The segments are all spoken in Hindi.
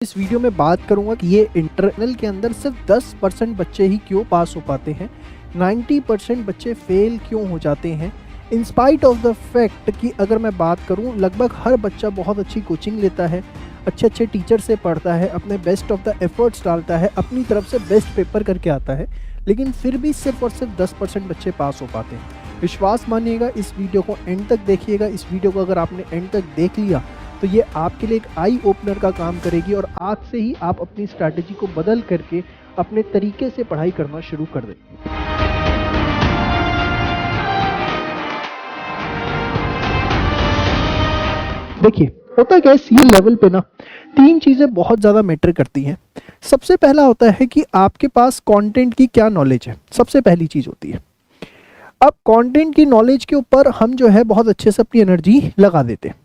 इस वीडियो में बात करूंगा कि ये इंटरनल के अंदर सिर्फ 10% बच्चे ही क्यों पास हो पाते हैं, 90% बच्चे फेल क्यों हो जाते हैं। In spite of the fact कि अगर मैं बात करूं लगभग हर बच्चा बहुत अच्छी कोचिंग लेता है, अच्छे टीचर से पढ़ता है, अपने बेस्ट ऑफ द एफर्ट्स डालता है, अपनी तरफ से बेस्ट पेपर करके आता है, लेकिन फिर भी सिर्फ और सिर्फ 10% बच्चे पास हो पाते हैं। विश्वास मानिएगा, इस वीडियो को एंड तक देखिएगा। इस वीडियो को अगर आपने एंड तक देख लिया तो ये आपके लिए एक आई ओपनर का काम करेगी और आज से ही आप अपनी स्ट्रैटेजी को बदल करके अपने तरीके से पढ़ाई करना शुरू कर दें। देखिए, होता क्या है, सी लेवल पे ना तीन चीज़ें बहुत ज़्यादा मैटर करती हैं। सबसे पहला होता है कि आपके पास कंटेंट की क्या नॉलेज है, सबसे पहली चीज़ होती है। अब कंटेंट की नॉलेज के ऊपर हम जो है बहुत अच्छे से अपनी एनर्जी लगा देते हैं।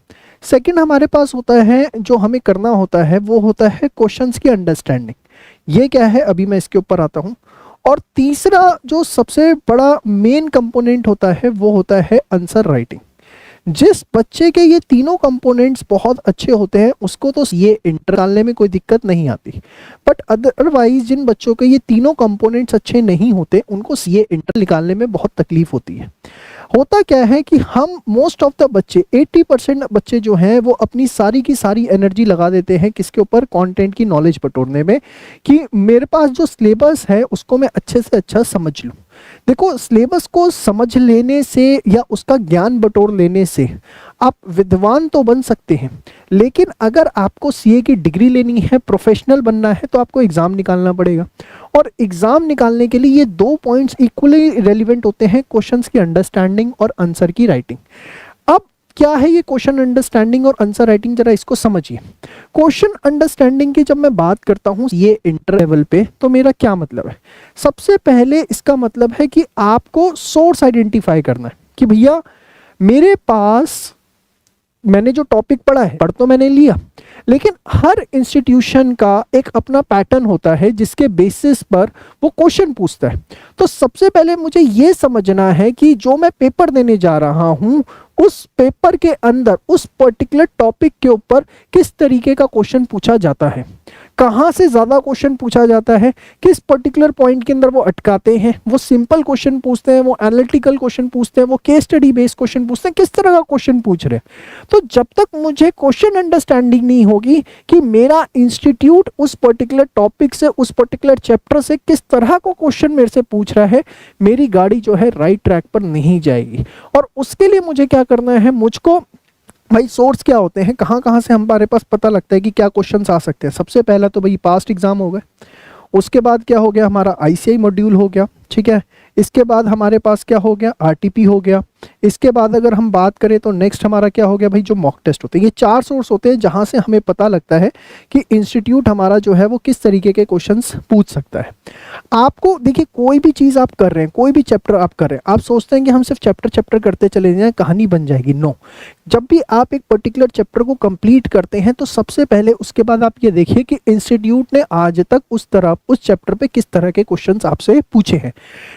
सेकंड हमारे पास होता है, जो हमें करना होता है वो होता है क्वेश्चंस की अंडरस्टैंडिंग। ये क्या है, अभी मैं इसके ऊपर आता हूँ। और तीसरा जो सबसे बड़ा मेन कंपोनेंट होता है वो होता है आंसर राइटिंग। जिस बच्चे के ये तीनों कंपोनेंट्स बहुत अच्छे होते हैं उसको तो ये इंटर निकालने में कोई दिक्कत नहीं आती, बट अदरवाइज जिन बच्चों के ये तीनों कंपोनेंट्स अच्छे नहीं होते उनको ये इंटर निकालने में बहुत तकलीफ होती है। होता क्या है कि हम मोस्ट ऑफ द बच्चे 80% बच्चे जो हैं वो अपनी सारी की सारी एनर्जी लगा देते हैं किसके ऊपर, कंटेंट की नॉलेज बटोरने में, कि मेरे पास जो सिलेबस है उसको मैं अच्छे से अच्छा समझ लूँ। देखो, सिलेबस को समझ लेने से या उसका ज्ञान बटोर लेने से आप विद्वान तो बन सकते हैं, लेकिन अगर आपको सीए की डिग्री लेनी है, प्रोफेशनल बनना है, तो आपको एग्ज़ाम निकालना पड़ेगा। और एग्ज़ाम निकालने के लिए ये दो पॉइंट्स इक्वली रेलिवेंट होते हैं, क्वेश्चंस की अंडरस्टैंडिंग और आंसर की राइटिंग। अब क्या है ये क्वेश्चन अंडरस्टैंडिंग और आंसर राइटिंग, जरा इसको समझिए। क्वेश्चन अंडरस्टैंडिंग की जब मैं बात करता हूँ ये इंटर लेवल पे, तो मेरा क्या मतलब है। सबसे पहले इसका मतलब है कि आपको सोर्स आइडेंटिफाई करना है कि भैया मेरे पास मैंने जो टॉपिक पढ़ा है, पढ़ तो मैंने लिया, लेकिन हर इंस्टीट्यूशन का एक अपना पैटर्न होता है जिसके बेसिस पर वो क्वेश्चन पूछता है। तो सबसे पहले मुझे ये समझना है कि जो मैं पेपर देने जा रहा हूँ उस पेपर के अंदर उस पर्टिकुलर टॉपिक के ऊपर किस तरीके का क्वेश्चन पूछा जाता है, कहाँ से ज़्यादा क्वेश्चन पूछा जाता है, किस पर्टिकुलर पॉइंट के अंदर वो अटकाते हैं, वो सिंपल क्वेश्चन पूछते हैं, वो एनालिटिकल क्वेश्चन पूछते हैं, वो केस स्टडी बेस्ड क्वेश्चन पूछते हैं, किस तरह का क्वेश्चन पूछ रहे हैं। तो जब तक मुझे क्वेश्चन अंडरस्टैंडिंग नहीं होगी कि मेरा इंस्टीट्यूट उस पर्टिकुलर टॉपिक से, उस पर्टिकुलर चैप्टर से किस तरह का क्वेश्चन मेरे से पूछ रहा है, मेरी गाड़ी जो है राइट ट्रैक पर नहीं जाएगी। और उसके लिए मुझे क्या करना है, मुझको भाई सोर्स क्या होते हैं, कहाँ कहाँ से हमारे पास पता लगता है कि क्या क्वेश्चंस आ सकते हैं। सबसे पहला तो भाई पास्ट एग्जाम हो गए, उसके बाद क्या हो गया, हमारा आईसीआई मॉड्यूल हो गया, ठीक है। इसके बाद हमारे पास क्या हो गया, आरटीपी हो गया। इसके बाद अगर हम बात करें तो नेक्स्ट हमारा क्या हो गया भाई, जो मॉक टेस्ट होते हैं। ये चार सोर्स होते हैं जहां से हमें पता लगता है कि इंस्टीट्यूट हमारा जो है वो किस तरीके के क्वेश्चंस पूछ सकता है। आपको देखिए, कोई भी चीज़ आप कर रहे हैं, कोई भी चैप्टर आप कर रहे हैं, आप सोचते हैं कि हम सिर्फ चैप्टर करते चले जाएं, कहानी बन जाएगी। नो, जब भी आप एक पर्टिकुलर चैप्टर को कंप्लीट करते हैं तो सबसे पहले उसके बाद आप ये देखिए कि इंस्टीट्यूट ने आज तक उस चैप्टर पे किस तरह के क्वेश्चंस आपसे पूछे हैं।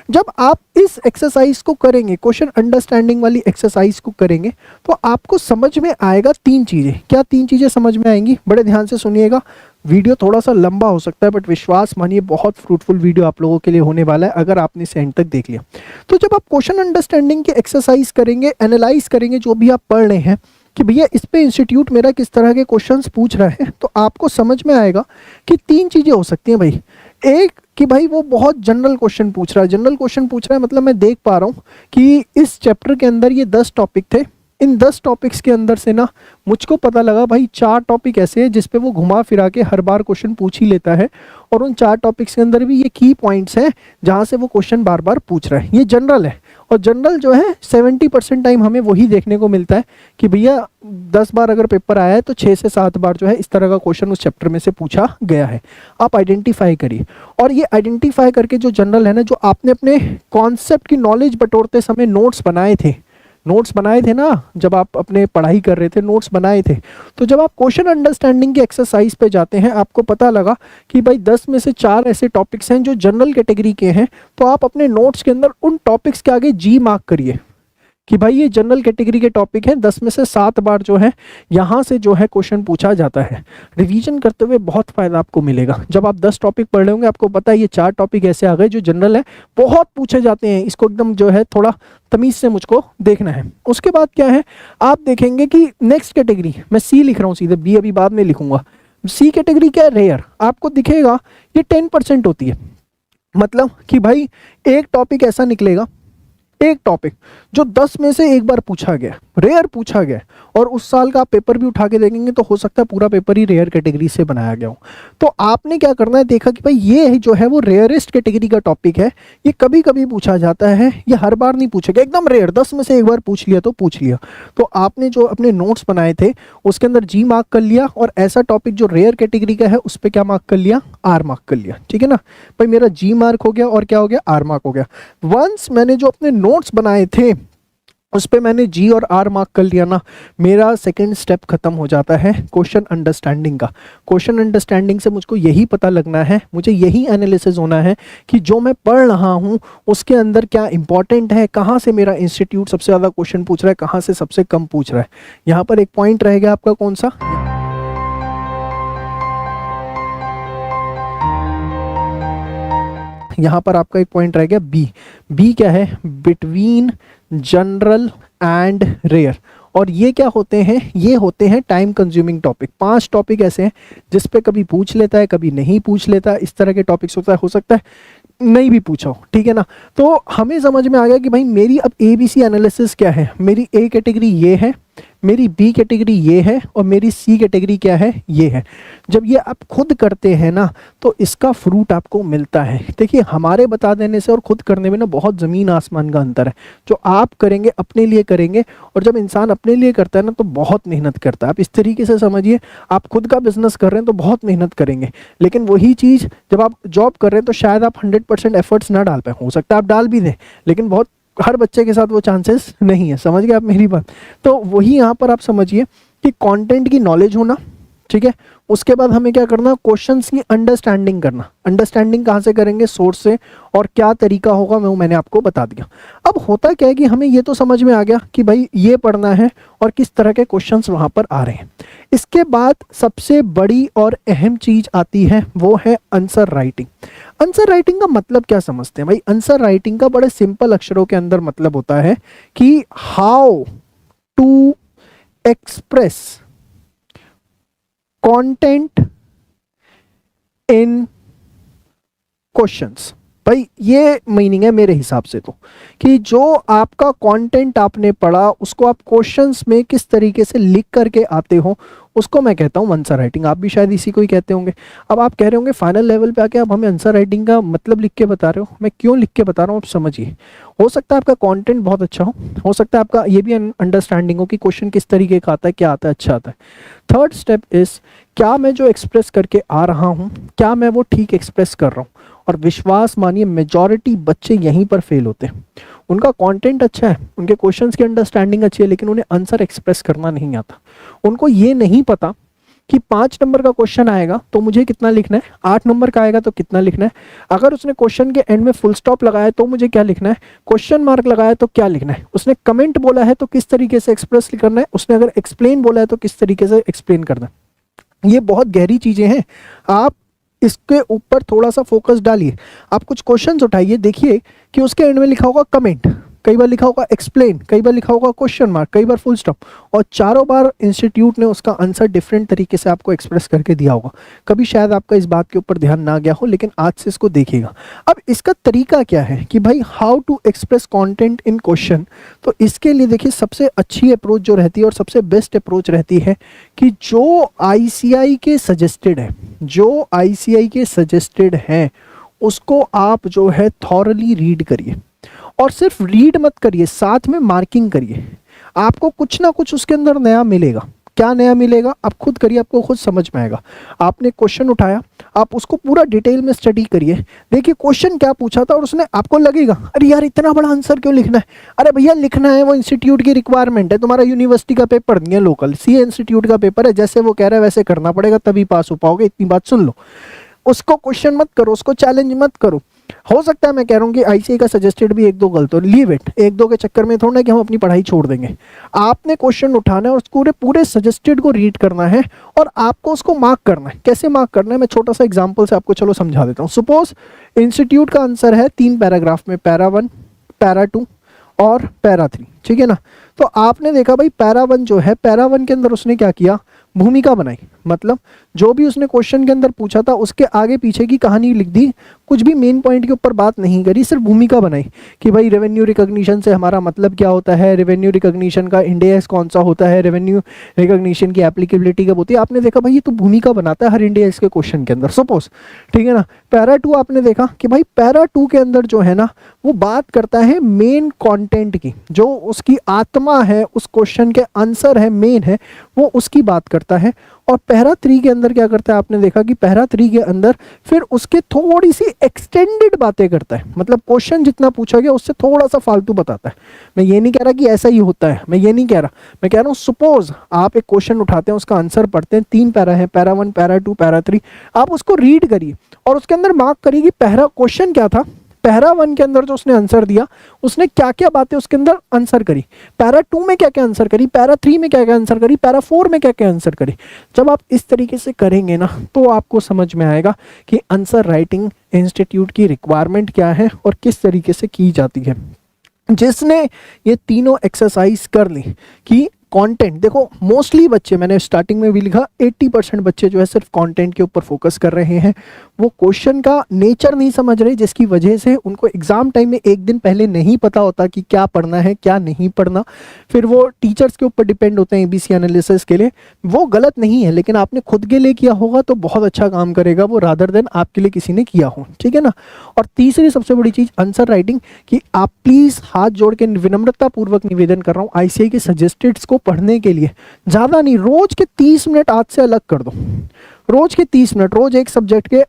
जब आप इस एक्सरसाइज को करेंगे, क्वेश्चन अंडरस्टैंडिंग वाली एक्सरसाइज को करेंगे, तो आपको समझ में आएगा तीन चीजें। क्या तीन चीजें समझ में आएंगी, बड़े ध्यान से सुनिएगा। वीडियो थोड़ा सा लंबा हो सकता है, बट विश्वास मानिए बहुत फ्रूटफुल वीडियो आप लोगों के लिए होने वाला है अगर आपने इसे एंड तक देख लिया। तो जब आप क्वेश्चन अंडरस्टैंडिंग की एक्सरसाइज करेंगे, एनालाइज करेंगे जो भी आप पढ़ रहे हैं कि भैया इस पे इंस्टीट्यूट मेरा किस तरह के क्वेश्चंस पूछ रहा है, तो आपको समझ में आएगा कि तीन चीजें हो सकती हैं भाई। एक कि भाई वो बहुत जनरल क्वेश्चन पूछ रहा है। जनरल क्वेश्चन पूछ रहा है मतलब मैं देख पा रहा हूँ कि इस चैप्टर के अंदर ये 10 टॉपिक थे, इन 10 टॉपिक्स के अंदर से ना मुझको पता लगा भाई 4 टॉपिक ऐसे हैं जिस पे वो घुमा फिरा के हर बार क्वेश्चन पूछ ही लेता है, और उन 4 टॉपिक्स के अंदर भी ये की पॉइंट्स हैं जहाँ से वो क्वेश्चन बार बार पूछ रहा है। ये जनरल है, और जनरल जो है 70% टाइम हमें वही देखने को मिलता है कि भैया 10 बार अगर पेपर आया है तो 6 से 7 बार जो है इस तरह का क्वेश्चन उस चैप्टर में से पूछा गया है। आप आइडेंटिफाई करिए, और ये आइडेंटिफाई करके जो जनरल है ना, जो आपने अपने कॉन्सेप्ट की नॉलेज बटोरते समय नोट्स बनाए थे ना, जब आप अपने पढ़ाई कर रहे थे नोट्स बनाए थे, तो जब आप क्वेश्चन अंडरस्टैंडिंग की एक्सरसाइज पे जाते हैं आपको पता लगा कि भाई 10 में से 4 ऐसे टॉपिक्स हैं जो जनरल कैटेगरी के हैं, तो आप अपने नोट्स के अंदर उन टॉपिक्स के आगे जी मार्क करिए कि भाई ये जनरल कैटेगरी के टॉपिक है, 10 में से 7 बार जो है यहाँ से जो है क्वेश्चन पूछा जाता है। रिवीजन करते हुए बहुत फायदा आपको मिलेगा। जब आप 10 टॉपिक पढ़ रहे होंगे आपको पता है ये 4 टॉपिक ऐसे आ गए जो जनरल है, बहुत पूछे जाते हैं, इसको एकदम जो है थोड़ा तमीज से मुझको देखना है। उसके बाद क्या है, आप देखेंगे कि नेक्स्ट कैटेगरी, मैं सी लिख रहा हूँ सीधे, बी अभी बाद में लिखूंगा। सी कैटेगरी क्या है, रेयर, आपको दिखेगा ये 10% होती है। मतलब कि भाई एक टॉपिक ऐसा निकलेगा, एक टॉपिक जो 10 में से एक बार पूछा गया, रेयर पूछा गया, और उस साल का आप पेपर भी उठा के देखेंगे तो हो सकता है पूरा पेपर ही रेयर कैटेगरी से बनाया गया हो। तो आपने क्या करना है, देखा कि भाई ये जो है वो रेयरेस्ट कैटेगरी का टॉपिक है, ये कभी कभी पूछा जाता है, ये हर बार नहीं पूछेगा, एकदम रेयर 10 में से एक बार पूछ लिया तो पूछ लिया। तो आपने जो अपने नोट्स बनाए थे उसके अंदर जी मार्क कर लिया, और ऐसा टॉपिक जो रेयर कैटेगरी का है उस पर क्या मार्क कर लिया, आर मार्क कर लिया। ठीक है ना भाई, मेरा जी मार्क हो गया और क्या हो गया, आर मार्क हो गया। वंस मैंने जो अपने नोट्स बनाए थे उस पे मैंने जी और आर मार्क कर लिया ना, मेरा सेकंड स्टेप खत्म हो जाता है क्वेश्चन अंडरस्टैंडिंग का। क्वेश्चन अंडरस्टैंडिंग से मुझको यही पता लगना है, मुझे यही एनालिसिस होना है कि जो मैं पढ़ रहा हूँ उसके अंदर क्या इंपॉर्टेंट है, कहाँ से मेरा इंस्टीट्यूट सबसे ज़्यादा क्वेश्चन पूछ रहा है, कहाँ से सबसे कम पूछ रहा है। यहाँ पर एक पॉइंट रहेगा आपका, कौन सा, यहाँ पर आपका एक पॉइंट रह गया बी। बी क्या है, बिटवीन जनरल एंड रेयर। और ये क्या होते हैं, ये होते हैं टाइम कंज्यूमिंग टॉपिक। 5 टॉपिक ऐसे हैं जिस पे कभी पूछ लेता है, कभी नहीं पूछ लेता, इस तरह के टॉपिक्स होता है, हो सकता है नहीं भी पूछा हो। ठीक है ना, तो हमें समझ में आ गया कि भाई मेरी अब ABC एनालिसिस क्या है, मेरी A कैटेगरी ये है, मेरी B कैटेगरी ये है, और मेरी C कैटेगरी क्या है, ये है। जब ये आप खुद करते हैं ना तो इसका फ्रूट आपको मिलता है। देखिए हमारे बता देने से और खुद करने में ना बहुत ज़मीन आसमान का अंतर है। जो आप करेंगे अपने लिए करेंगे, और जब इंसान अपने लिए करता है ना तो बहुत मेहनत करता है। आप इस तरीके से समझिए, आप खुद का बिजनेस कर रहे हैं तो बहुत मेहनत करेंगे, लेकिन वही चीज़ जब आप जॉब कर रहे हैं तो शायद आप 100% एफर्ट्स ना डाल पाए, हो सकता है आप डाल भी दें, लेकिन बहुत हर बच्चे के साथ वो चांसेस नहीं है। समझ गए आप मेरी बात। तो वही यहाँ पर आप समझिए कि कंटेंट की नॉलेज होना, ठीक है। उसके बाद हमें क्या करना, क्वेश्चंस की अंडरस्टैंडिंग करना। अंडरस्टैंडिंग कहाँ से करेंगे, सोर्स से, और क्या तरीका होगा वो मैंने आपको बता दिया। अब होता क्या है कि हमें ये तो समझ में आ गया कि भाई ये पढ़ना है और किस तरह के क्वेश्चंस वहाँ पर आ रहे हैं। इसके बाद सबसे बड़ी और अहम चीज आती है, वो है आंसर राइटिंग। आंसर राइटिंग का मतलब क्या समझते हैं भाई, आंसर राइटिंग का बड़े सिंपल अक्षरों के अंदर मतलब होता है कि how to express content in questions. भाई ये मीनिंग है मेरे हिसाब से तो, कि जो आपका कंटेंट आपने पढ़ा उसको आप क्वेश्चंस में किस तरीके से लिख करके आते हो, उसको मैं कहता हूँ आंसर राइटिंग। आप भी शायद इसी को ही कहते होंगे। अब आप कह रहे होंगे फाइनल लेवल पे आके आप हमें आंसर राइटिंग का मतलब लिख के बता रहे हो, मैं क्यों लिख के बता रहा हूँ आप समझिए। हो सकता है आपका कंटेंट बहुत अच्छा हो सकता है आपका ये भी अंडरस्टैंडिंग हो कि क्वेश्चन किस तरीके का आता है, क्या आता है, अच्छा आता है। थर्ड स्टेप इज, क्या मैं जो एक्सप्रेस करके आ रहा हूँ क्या मैं वो ठीक एक्सप्रेस कर रहा हूँ। और विश्वास मानिए मेजॉरिटी बच्चे यहीं पर फेल होते हैं। उनका कंटेंट अच्छा है, उनके क्वेश्चंस की अंडरस्टैंडिंग अच्छी है, लेकिन उन्हें आंसर एक्सप्रेस करना नहीं आता। उनको ये नहीं पता कि 5 नंबर का क्वेश्चन आएगा तो मुझे कितना लिखना है, 8 नंबर का आएगा तो कितना लिखना है, अगर उसने क्वेश्चन के एंड में फुल स्टॉप लगाया तो मुझे क्या लिखना है, क्वेश्चन मार्क लगाया तो क्या लिखना है, उसने कमेंट बोला है तो किस तरीके से एक्सप्रेस करना है, उसने अगर एक्सप्लेन बोला है तो किस तरीके से एक्सप्लेन करना है। ये बहुत गहरी चीजें हैं, आप इसके ऊपर थोड़ा सा फोकस डालिए। आप कुछ क्वेश्चंस उठाइए, देखिए कि उसके एंड में लिखा होगा कमेंट, कई बार लिखा होगा एक्सप्लेन, कई बार लिखा होगा क्वेश्चन मार्क, कई बार फुल स्टॉप, और चारों बार इंस्टीट्यूट ने उसका आंसर डिफरेंट तरीके से आपको एक्सप्रेस करके दिया होगा। कभी शायद आपका इस बात के ऊपर ध्यान ना गया हो, लेकिन आज से इसको देखिएगा। अब इसका तरीका क्या है कि भाई how to express content in question. तो इसके लिए देखिए सबसे अच्छी अप्रोच जो रहती है और सबसे बेस्ट अप्रोच रहती है कि जो ICI के सजेस्टेड है, जो ICI के सजेस्टेड हैं उसको आप जो है थॉरली रीड करिए, और सिर्फ रीड मत करिए, साथ में मार्किंग करिए। आपको कुछ ना कुछ उसके अंदर नया मिलेगा। क्या नया मिलेगा आप खुद करिए, आपको खुद समझ में आएगा। आपने क्वेश्चन उठाया, आप उसको पूरा डिटेल में स्टडी करिए, देखिए क्वेश्चन क्या पूछा था, और उसने आपको लगेगा अरे यार इतना बड़ा आंसर क्यों लिखना है। अरे भैया लिखना है, वो इंस्टीट्यूट की रिक्वायरमेंट है, तुम्हारा यूनिवर्सिटी का पेपर नहीं है, लोकल CA इंस्टीट्यूट का पेपर है, जैसे वो कह रहा है वैसे करना पड़ेगा तभी पास हो पाओगे, इतनी बात सुन लो। उसको क्वेश्चन मत करो, उसको चैलेंज मत करो, हो सकता है मैं कह रहा हूँ कि आईसीआई का सजेस्टेड भी एक दो गलत हो, लीव इट, एक दो के चक्कर में थोड़ा ना कि हम अपनी पढ़ाई छोड़ देंगे। आपने क्वेश्चन उठाना है और उसको पूरे सजेस्टेड को रीड करना है और आपको उसको मार्क करना है। कैसे मार्क करना है, मैं छोटा सा एग्जांपल से आपको चलो समझा देता हूँ। सपोज इंस्टीट्यूट का आंसर है 3 पैराग्राफ में, पैरा 1, पैरा 2 और पैरा 3, ठीक है ना। तो आपने देखा भाई पैरा 1 जो है, पैरा 1 के अंदर उसने क्या किया, भूमिका बनाई, मतलब जो भी उसने क्वेश्चन के अंदर पूछा था उसके आगे पीछे की कहानी लिख दी, कुछ भी मेन पॉइंट के ऊपर बात नहीं करी, सिर्फ भूमिका बनाई कि भाई रेवेन्यू रिकॉग्निशन से हमारा मतलब क्या होता है, रेवेन्यू रिकॉग्निशन का इंडेक्स कौन सा होता है, रेवेन्यू रिकॉग्निशन की एप्लीकेबिलिटी कब होती है। आपने देखा भाई ये तो भूमिका बनाता है हर इंडेक्स के क्वेश्चन के अंदर, सपोज, ठीक है ना। पैरा 2 आपने देखा कि भाई पैरा 2 के अंदर जो है ना वो बात करता है मेन कंटेंट की, जो उसकी आत्मा है, उस क्वेश्चन के आंसर है, मेन है, वो उसकी बात करता है। और पैरा 3 के अंदर क्या करता है, आपने देखा कि पैरा 3 के अंदर फिर उसके थोड़ी सी एक्सटेंडेड बातें करता है, मतलब क्वेश्चन जितना पूछा गया उससे थोड़ा सा फालतू बताता है। मैं ये नहीं कह रहा कि ऐसा ही होता है, मैं ये नहीं कह रहा, मैं कह रहा हूँ सपोज आप एक क्वेश्चन उठाते हैं, उसका आंसर पढ़ते हैं, 3 पैरा है, पैरा 1, पैरा 2, पैरा 3, आप उसको रीड करिए और उसके अंदर मार्क करिए कि पहला क्वेश्चन क्या था, पैरा 1 के अंदर जो उसने आंसर दिया उसने क्या क्या बातें उसके अंदर आंसर करी, पैरा 2 में क्या क्या आंसर करी, पैरा 3 में क्या क्या आंसर करी, पैरा 4 में क्या क्या आंसर करी। जब आप इस तरीके से करेंगे ना तो आपको समझ में आएगा कि आंसर राइटिंग इंस्टीट्यूट की रिक्वायरमेंट क्या है और किस तरीके से की जाती है। जिसने ये तीनों एक्सरसाइज कर ली कि कंटेंट, देखो मोस्टली बच्चे, मैंने स्टार्टिंग में भी लिखा 80% बच्चे जो है सिर्फ कंटेंट के ऊपर फोकस कर रहे हैं, वो क्वेश्चन का नेचर नहीं समझ रहे, जिसकी वजह से उनको एग्जाम टाइम में एक दिन पहले नहीं पता होता कि क्या पढ़ना है क्या नहीं पढ़ना, फिर वो टीचर्स के ऊपर डिपेंड होते हैं एबीसी एनालिसिस के लिए। वो गलत नहीं है, लेकिन आपने खुद के लिए किया होगा तो बहुत अच्छा काम करेगा वो, रादर देन आपके लिए किसी ने किया हो, ठीक है ना। और तीसरी सबसे बड़ी चीज आंसर राइटिंग, कि आप प्लीज हाथ जोड़ के विनम्रता पूर्वक निवेदन कर रहा हूँ, आईसीआई के सजेस्टेड्स को पढ़ने के लिए ज्यादा नहीं, रोज के 30 मिनट आज से अलग कर दो, रोज के 30 मिनट, रोज एक सब्जेक्ट के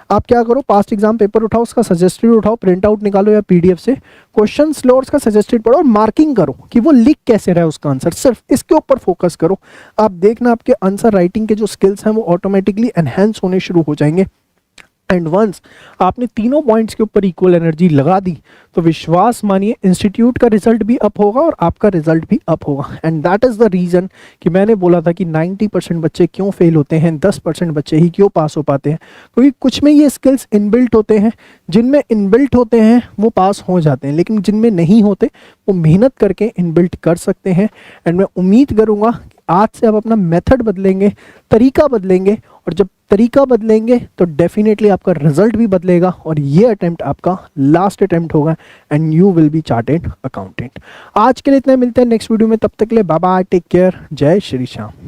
आप क्या करो, पास्ट एग्जाम पेपर उठाओ, उसका सजेस्टेड उठाओ, प्रिंट आउट निकालो या पीडीएफ से, क्वेश्चन स्लोर्स का सजेस्टेड पढ़ो और मार्किंग करो कि वो लिख कैसे रहा है उसका आंसर, सिर्फ इसके ऊपर फोकस करो। आप देखना आपके आंसर राइटिंग के जो स्किल्स हैं वो ऑटोमेटिकली एनहेंस होने शुरू हो जाएंगे। एंड वंस आपने तीनों पॉइंट्स के ऊपर इक्वल एनर्जी लगा दी तो विश्वास मानिए इंस्टीट्यूट का रिजल्ट भी अप होगा और आपका रिजल्ट भी अप होगा। And that is the reason कि मैंने बोला था कि 90% बच्चे क्यों फेल होते हैं, 10% बच्चे ही क्यों पास हो पाते हैं, क्योंकि कुछ में ये स्किल्स इनबिल्ट होते हैं, जिनमें इनबिल्ट होते हैं वो पास हो जाते हैं, लेकिन जिनमें नहीं होते वो मेहनत करके इनबिल्ट कर सकते हैं। एंड मैं उम्मीद करूँगा आज से आप अपना मेथड बदलेंगे, तरीका बदलेंगे, और जब तरीका बदलेंगे तो डेफिनेटली आपका रिजल्ट भी बदलेगा और ये अटेम्प्ट आपका लास्ट अटेम्प्ट होगा and you will be chartered accountant. आज के लिए इतना, मिलते हैं नेक्स्ट वीडियो में, तब तक के लिए बाय बाय, टेक केयर, जय श्री श्याम।